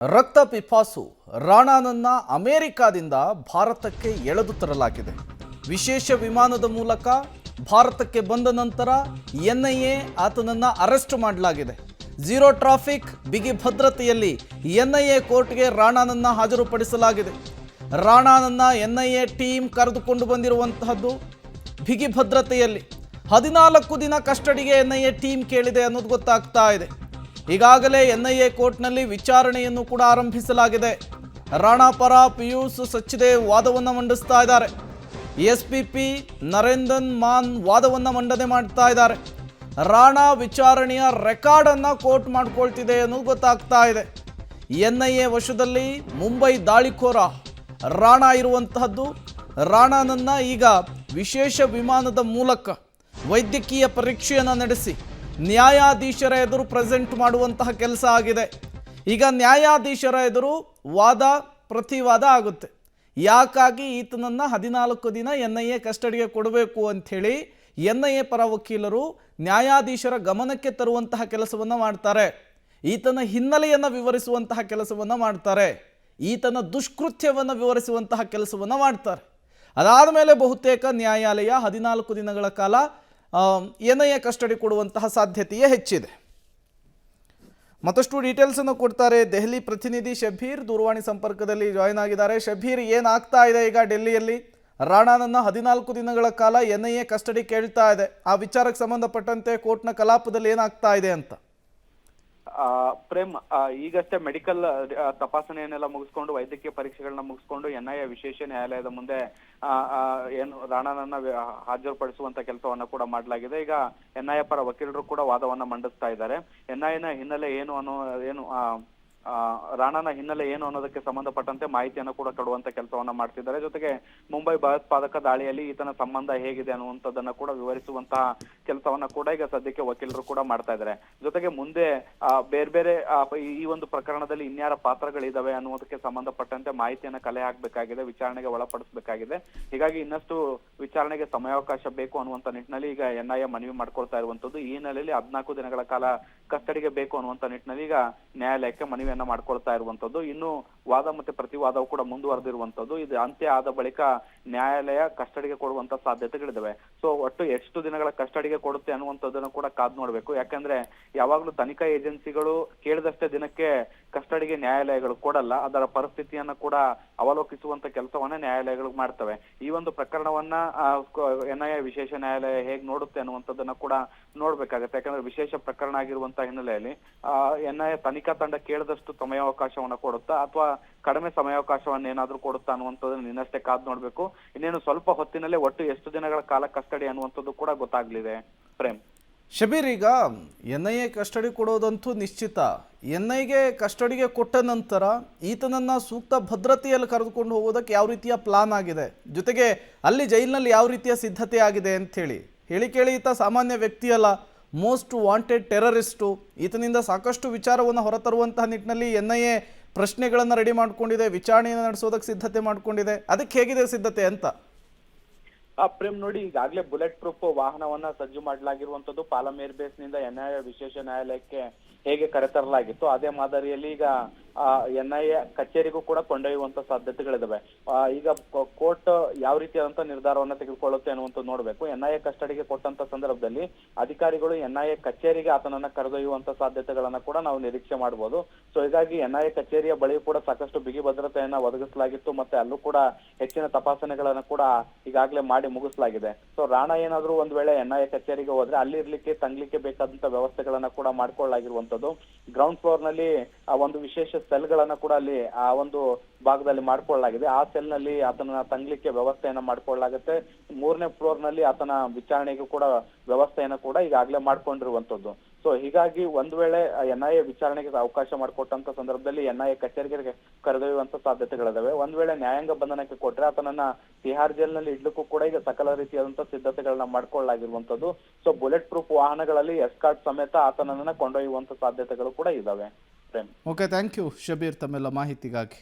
ರಕ್ತ ಪಿಪಾಸು ರಾಣಾನನ್ನ ಅಮೆರಿಕಾದಿಂದ ಭಾರತಕ್ಕೆ ಎಳೆದು ತರಲಾಗಿದೆ. ವಿಶೇಷ ವಿಮಾನದ ಮೂಲಕ ಭಾರತಕ್ಕೆ ಬಂದ ನಂತರ ಎನ್ಐಎ ಆತನನ್ನು ಅರೆಸ್ಟ್ ಮಾಡಲಾಗಿದೆ. ಝೀರೋ ಟ್ರಾಫಿಕ್ ಬಿಗಿ ಭದ್ರತೆಯಲ್ಲಿ ಎನ್ಐಎ ಕೋರ್ಟ್ಗೆ ರಾಣಾನನ್ನ ಹಾಜರುಪಡಿಸಲಾಗಿದೆ. ರಾಣಾನನ್ನ ಎನ್ಐಎ ಟೀಮ್ ಕರೆದುಕೊಂಡು ಬಂದಿರುವಂತಹದ್ದು ಬಿಗಿ ಭದ್ರತೆಯಲ್ಲಿ 14 ದಿನ ಕಸ್ಟಡಿಗೆ ಎನ್ಐಎ ಟೀಮ್ ಕೇಳಿದೆ ಅನ್ನೋದು ಗೊತ್ತಾಗ್ತಾ ಇದೆ. ಈಗಾಗಲೇ ಎನ್ಐಎ ಕೋರ್ಟ್ನಲ್ಲಿ ವಿಚಾರಣೆಯನ್ನು ಕೂಡ ಆರಂಭಿಸಲಾಗಿದೆ. ರಾಣಾ ಪರ ಪಿಯೂಷ್ ಸಚ್ದೇವ್ ವಾದವನ್ನು ಮಂಡಿಸ್ತಾ ಇದ್ದಾರೆ. ಎಸ್ಪಿಪಿ ನರೇಂದನ್ ಮಾನ್ ವಾದವನ್ನು ಮಂಡನೆ ಮಾಡ್ತಾ ಇದ್ದಾರೆ. ರಾಣಾ ವಿಚಾರಣೆಯ ರೆಕಾರ್ಡನ್ನು ಕೋರ್ಟ್ ಮಾಡ್ಕೊಳ್ತಿದೆ ಅನ್ನೋದು ಗೊತ್ತಾಗ್ತಾ ಇದೆ. ಎನ್ಐಎ ವಶದಲ್ಲಿ ಮುಂಬೈ ದಾಳಿಕೋರ ರಾಣಾ ಇರುವಂತಹದ್ದು. ರಾಣಾನನ್ನ ಈಗ ವಿಶೇಷ ವಿಮಾನದ ಮೂಲಕ ವೈದ್ಯಕೀಯ ಪರೀಕ್ಷೆಯನ್ನು ನಡೆಸಿ ನ್ಯಾಯಾಧೀಶರ ಎದುರು ಪ್ರೆಸೆಂಟ್ ಮಾಡುವಂತಹ ಕೆಲಸ ಆಗಿದೆ. ಈಗ ನ್ಯಾಯಾಧೀಶರ ಎದುರು ವಾದ ಪ್ರತಿವಾದ ಆಗುತ್ತೆ. ಯಾಕಾಗಿ ಈತನನ್ನು 14 ದಿನ ಎನ್ಐಎ ಕಸ್ಟಡಿಗೆ ಕೊಡಬೇಕು ಅಂಥೇಳಿ ಎನ್ಐಎ ಪರ ವಕೀಲರು ನ್ಯಾಯಾಧೀಶರ ಗಮನಕ್ಕೆ ತರುವಂತಹ ಕೆಲಸವನ್ನು ಮಾಡ್ತಾರೆ. ಈತನ ಹಿನ್ನೆಲೆಯನ್ನು ವಿವರಿಸುವಂತಹ ಕೆಲಸವನ್ನು ಮಾಡ್ತಾರೆ. ಈತನ ದುಷ್ಕೃತ್ಯವನ್ನು ವಿವರಿಸುವಂತಹ ಕೆಲಸವನ್ನು ಮಾಡ್ತಾರೆ. ಅದಾದ ಮೇಲೆ ಬಹುತೇಕ ನ್ಯಾಯಾಲಯ 14 ದಿನಗಳ ಕಾಲ ಎನ್ಐಎ ಕಸ್ಟಡಿ ಕೊಡುವಂತಹ ಸಾಧ್ಯತೆಯೇ ಹೆಚ್ಚಿದೆ. ಮತ್ತಷ್ಟು ಡೀಟೇಲ್ಸನ್ನು ಕೊಡ್ತಾರೆ ದೆಹಲಿ ಪ್ರತಿನಿಧಿ ಶಬೀರ್ ದೂರವಾಣಿ ಸಂಪರ್ಕದಲ್ಲಿ ಜಾಯ್ನ್ ಆಗಿದ್ದಾರೆ. ಶಬೀರ್, ಏನಾಗ್ತಾ ಇದೆ ಈಗ ಡೆಲ್ಲಿಯಲ್ಲಿ? ರಾಣಾನನ್ನ 14 ದಿನಗಳ ಕಾಲ ಎನ್ಐಎ ಕಸ್ಟಡಿ ಕೇಳ್ತಾ ಇದೆ. ಆ ವಿಚಾರಕ್ಕೆ ಸಂಬಂಧಪಟ್ಟಂತೆ ಕೋರ್ಟ್ನ ಕಲಾಪದಲ್ಲಿ ಏನಾಗ್ತಾ ಇದೆ ಅಂತ? ಪ್ರೇಮ್, ಈಗಷ್ಟೇ ಮೆಡಿಕಲ್ ತಪಾಸಣೆಯನ್ನೆಲ್ಲ ಮುಗಿಸ್ಕೊಂಡು ವೈದ್ಯಕೀಯ ಪರೀಕ್ಷೆಗಳನ್ನ ಮುಗಿಸ್ಕೊಂಡು ಎನ್ಐಎ ವಿಶೇಷ ನ್ಯಾಯಾಲಯದ ಮುಂದೆ ಏನು ರಾಣಾನನ್ನ ಹಾಜರುಪಡಿಸುವಂತ ಕೆಲಸವನ್ನ ಕೂಡ ಮಾಡಲಾಗಿದೆ. ಈಗ ಎನ್ಐಎ ಪರ ವಕೀಲರು ಕೂಡ ವಾದವನ್ನ ಮಂಡಿಸ್ತಾ ಇದ್ದಾರೆ. ಎನ್ಐಎನ ಹಿನ್ನೆಲೆ ಏನು ರಾಣಾನ ಹಿನ್ನೆಲೆ ಏನು ಅನ್ನೋದಕ್ಕೆ ಸಂಬಂಧಪಟ್ಟಂತೆ ಮಾಹಿತಿಯನ್ನು ಕೂಡ ಕೊಡುವಂತ ಕೆಲಸವನ್ನ ಮಾಡ್ತಿದ್ದಾರೆ. ಜೊತೆಗೆ ಮುಂಬೈ ಭಯೋತ್ಪಾದಕ ದಾಳಿಯಲ್ಲಿ ಈತನ ಸಂಬಂಧ ಹೇಗಿದೆ ಅನ್ನುವಂಥದ್ದನ್ನ ಕೂಡ ವಿವರಿಸುವಂತಹ ಕೆಲಸವನ್ನ ಕೂಡ ಈಗ ಸದ್ಯಕ್ಕೆ ವಕೀಲರು ಕೂಡ ಮಾಡ್ತಾ ಇದ್ದಾರೆ. ಜೊತೆಗೆ ಮುಂದೆ ಬೇರೆ ಬೇರೆ ಈ ಒಂದು ಪ್ರಕರಣದಲ್ಲಿ ಇನ್ಯಾರ ಪಾತ್ರಗಳಿದಾವೆ ಅನ್ನುವುದಕ್ಕೆ ಸಂಬಂಧಪಟ್ಟಂತೆ ಮಾಹಿತಿಯನ್ನ ಕಲೆ ಹಾಕಬೇಕಾಗಿದೆ, ವಿಚಾರಣೆಗೆ ಒಳಪಡಿಸಬೇಕಾಗಿದೆ. ಹೀಗಾಗಿ ಇನ್ನಷ್ಟು ವಿಚಾರಣೆಗೆ ಸಮಯಾವಕಾಶ ಬೇಕು ಅನ್ನುವಂತ ನಿಟ್ಟಿನಲ್ಲಿ ಈಗ ಎನ್ಐಎ ಮನವಿ ಮಾಡ್ಕೊಳ್ತಾ ಇರುವಂತದ್ದು. ಈ ಹಿನ್ನೆಲೆಯಲ್ಲಿ 14 ದಿನಗಳ ಕಾಲ ಕಸ್ಟಡಿಗೆ ಬೇಕು ಅನ್ನುವಂತ ನಿಟ್ಟಿನಲ್ಲಿ ಈಗ ನ್ಯಾಯಾಲಯಕ್ಕೆ ಮನವಿಯನ್ನ ಮಾಡ್ಕೊಳ್ತಾ ಇರುವಂತದ್ದು. ಇನ್ನು ವಾದ ಮತ್ತೆ ಪ್ರತಿವಾದವು ಕೂಡ ಮುಂದುವರೆದಿರುವಂತದ್ದು. ಇದು ಅಂತ್ಯ ಆದ ಬಳಿಕ ನ್ಯಾಯಾಲಯ ಕಸ್ಟಡಿಗೆ ಕೊಡುವಂತ ಸಾಧ್ಯತೆಗಳಿದಾವೆ. ಸೊ ಒಟ್ಟು ಎಷ್ಟು ದಿನಗಳ ಕಸ್ಟಡಿಗೆ ಕೊಡುತ್ತೆ ಅನ್ನುವಂಥದ್ದನ್ನು ಕೂಡ ಕಾದ್ ನೋಡ್ಬೇಕು. ಯಾಕಂದ್ರೆ ಯಾವಾಗ್ಲೂ ತನಿಖಾ ಏಜೆನ್ಸಿಗಳು ಕೇಳಿದಷ್ಟೇ ದಿನಕ್ಕೆ ಕಸ್ಟಡಿಗೆ ನ್ಯಾಯಾಲಯಗಳು ಕೊಡಲ್ಲ. ಅದರ ಪರಿಸ್ಥಿತಿಯನ್ನ ಕೂಡ ಅವಲೋಕಿಸುವಂತ ಕೆಲಸವನ್ನ ನ್ಯಾಯಾಲಯಗಳು ಮಾಡ್ತವೆ. ಈ ಒಂದು ಪ್ರಕರಣವನ್ನ ಎನ್ಐಎ ವಿಶೇಷ ನ್ಯಾಯಾಲಯ ಹೇಗ್ ನೋಡುತ್ತೆ ಅನ್ನುವಂಥದ್ದನ್ನ ಕೂಡ ನೋಡ್ಬೇಕಾಗತ್ತೆ. ಯಾಕಂದ್ರೆ ವಿಶೇಷ ಪ್ರಕರಣ ಆಗಿರುವಂತ ಹಿನ್ನೆಲೆಯಲ್ಲಿ ಎನ್ಐಎ ತನಿಖಾ ತಂಡ ಕೇಳಿದಷ್ಟು ಸಮಯಾವಕಾಶವನ್ನ ಕೊಡುತ್ತಾ ಅಥವಾ ಕಡಿಮೆ ಸಮಯಾವಕಾಶವನ್ನ ಏನಾದ್ರೂ ಕೊಡುತ್ತಾ ಅನ್ನುವಂಥದ್ದನ್ನ ಇನ್ನಷ್ಟೇ ಕಾದ್ ನೋಡ್ಬೇಕು. ಇನ್ನೇನು ಸ್ವಲ್ಪ ಹೊತ್ತಿನಲ್ಲೇ ಒಟ್ಟು ಎಷ್ಟು ದಿನಗಳ ಕಾಲ ಕಸ್ಟಡಿ ಅನ್ನುವಂಥದ್ದು ಕೂಡ ಗೊತ್ತಾಗ್ಲಿದೆ. ಪ್ರೇಮ್, ಶಬೀರ್, ಈಗ ಎನ್ಐಎ ಕಸ್ಟಡಿ ಕೊಡೋದಂತೂ ನಿಶ್ಚಿತ. ಎನ್ಐಗೆ ಕಸ್ಟಡಿಗೆ ಕೊಟ್ಟ ನಂತರ ಈತನನ್ನು ಸೂಕ್ತ ಭದ್ರತೆಯಲ್ಲಿ ಕರೆದುಕೊಂಡು ಹೋಗೋದಕ್ಕೆ ಯಾವ ರೀತಿಯ ಪ್ಲಾನ್ ಆಗಿದೆ, ಜೊತೆಗೆ ಅಲ್ಲಿ ಜೈಲಿನಲ್ಲಿ ಯಾವ ರೀತಿಯ ಸಿದ್ಧತೆ ಆಗಿದೆ ಅಂಥೇಳಿ ಹೇಳಿ ಕೇಳಿ ಈತ ಸಾಮಾನ್ಯ ವ್ಯಕ್ತಿಯಲ್ಲ, ಮೋಸ್ಟ್ ವಾಂಟೆಡ್ ಟೆರರಿಸ್ಟು. ಈತನಿಂದ ಸಾಕಷ್ಟು ವಿಚಾರವನ್ನು ಹೊರತರುವಂತಹ ನಿಟ್ಟಿನಲ್ಲಿ ಎನ್ಐಎ ಪ್ರಶ್ನೆಗಳನ್ನು ರೆಡಿ ಮಾಡ್ಕೊಂಡಿದೆ, ವಿಚಾರಣೆಯನ್ನು ನಡೆಸೋದಕ್ಕೆ ಸಿದ್ಧತೆ ಮಾಡ್ಕೊಂಡಿದೆ. ಅದಕ್ಕೆ ಹೇಗಿದೆ ಸಿದ್ಧತೆ ಅಂತ? ಪ್ರೇಮ್ ನೋಡಿ, ಈಗಾಗಲೇ ಬುಲೆಟ್ ಪ್ರೂಫ್ ವಾಹನವನ್ನ ಸಜ್ಜು ಮಾಡಲಾಗಿರುವಂತದ್ದು. ಪಾಲಮ್ ಬೇಸ್ ನಿಂದ ಎನ್ಐಎ ವಿಶೇಷ ನ್ಯಾಯಾಲಯಕ್ಕೆ ಹೇಗೆ ಕರೆತರಲಾಗಿತ್ತು ಅದೇ ಮಾದರಿಯಲ್ಲಿ ಈಗ ಎನ್ಐಎ ಕಚೇರಿಗೂ ಕೂಡ ಕೊಂಡೊಯ್ಯುವಂತ ಸಾಧ್ಯತೆಗಳಿದಾವೆ. ಈಗ ಕೋರ್ಟ್ ಯಾವ ರೀತಿಯಾದಂತ ನಿರ್ಧಾರವನ್ನ ತೆಗೆದುಕೊಳ್ಳುತ್ತೆ ಅನ್ನುವಂತ ನೋಡ್ಬೇಕು. ಎನ್ಐಎ ಕಸ್ಟಡಿಗೆ ಕೊಟ್ಟಂತ ಸಂದರ್ಭದಲ್ಲಿ ಅಧಿಕಾರಿಗಳು ಎನ್ಐಎ ಕಚೇರಿಗೆ ಆತನನ್ನ ಕರೆದೊಯ್ಯುವಂತ ಸಾಧ್ಯತೆಗಳನ್ನ ಕೂಡ ನಾವು ನಿರೀಕ್ಷೆ ಮಾಡಬಹುದು. ಸೊ ಹೀಗಾಗಿ ಎನ್ಐಎ ಕಚೇರಿಯ ಬಳಿ ಕೂಡ ಸಾಕಷ್ಟು ಬಿಗಿ ಭದ್ರತೆಯನ್ನ ಒದಗಿಸಲಾಗಿತ್ತು. ಮತ್ತೆ ಅಲ್ಲೂ ಕೂಡ ಹೆಚ್ಚಿನ ತಪಾಸಣೆಗಳನ್ನ ಕೂಡ ಈಗಾಗಲೇ ಮಾಡಿ ಮುಗಿಸಲಾಗಿದೆ. ಸೊ ರಾಣಾ ಏನಾದ್ರೂ ಒಂದ್ ವೇಳೆ ಎನ್ಐಎ ಕಚೇರಿಗೆ ಹೋದ್ರೆ ಅಲ್ಲಿ ಇರ್ಲಿಕ್ಕೆ ತಂಗ್ಲಿಕ್ಕೆ ಬೇಕಾದಂತ ವ್ಯವಸ್ಥೆಗಳನ್ನ ಕೂಡ ಮಾಡ್ಕೊಳ್ಳಲಾಗಿರುವಂತದ್ದು. ಗ್ರೌಂಡ್ ಫ್ಲೋರ್ ನಲ್ಲಿ ಒಂದು ವಿಶೇಷ ಸೆಲ್ ಗಳನ್ನ ಕೂಡ ಅಲ್ಲಿ ಆ ಒಂದು ಭಾಗದಲ್ಲಿ ಮಾಡ್ಕೊಳ್ಳಲಾಗಿದೆ. ಆ ಸೆಲ್ ನಲ್ಲಿ ಆತನ ತಂಗ್ಲಿಕ್ಕೆ ವ್ಯವಸ್ಥೆಯನ್ನ ಮಾಡ್ಕೊಳ್ಳಲಾಗುತ್ತೆ. 3ನೇ ಫ್ಲೋರ್ ನಲ್ಲಿ ಆತನ ವಿಚಾರಣೆಗೂ ಕೂಡ ವ್ಯವಸ್ಥೆಯನ್ನ ಕೂಡ ಈಗಾಗಲೇ ಮಾಡ್ಕೊಂಡಿರುವಂತದ್ದು. ಸೊ ಹೀಗಾಗಿ ಒಂದ್ ವೇಳೆ ಎನ್ಐಎ ವಿಚಾರಣೆಗೆ ಅವಕಾಶ ಮಾಡಿಕೊಟ್ಟಂತ ಸಂದರ್ಭದಲ್ಲಿ ಎನ್ಐಎ ಕಚೇರಿಗೆ ಕರೆದೊಯ್ಯುವಂತ ಸಾಧ್ಯತೆಗಳಿದಾವೆ. ಒಂದ್ ವೇಳೆ ನ್ಯಾಯಾಂಗ ಬಂಧನಕ್ಕೆ ಕೊಟ್ರೆ ಆತನನ್ನ ತಿಹಾರ್ ಜೈಲ್ ನಲ್ಲಿ ಇಡ್ಲಿಕ್ಕೂ ಕೂಡ ಈಗ ಸಕಲ ರೀತಿಯಾದಂತಹ ಸಿದ್ಧತೆಗಳನ್ನ ಮಾಡ್ಕೊಳ್ಳಲಾಗಿರುವಂತದ್ದು. ಸೊ ಬುಲೆಟ್ ಪ್ರೂಫ್ ವಾಹನಗಳಲ್ಲಿ ಎಸ್ಕಾರ್ಟ್ ಸಮೇತ ಆತನನ್ನ ಕೊಂಡೊಯ್ಯುವಂತ ಸಾಧ್ಯತೆಗಳು ಕೂಡ ಇದಾವೆ. ಓಕೆ, ಥ್ಯಾಂಕ್ ಯು ಶಬೀರ್ ತಮ್ಮೆಲ್ಲ ಮಾಹಿತಿಗಾಗಿ.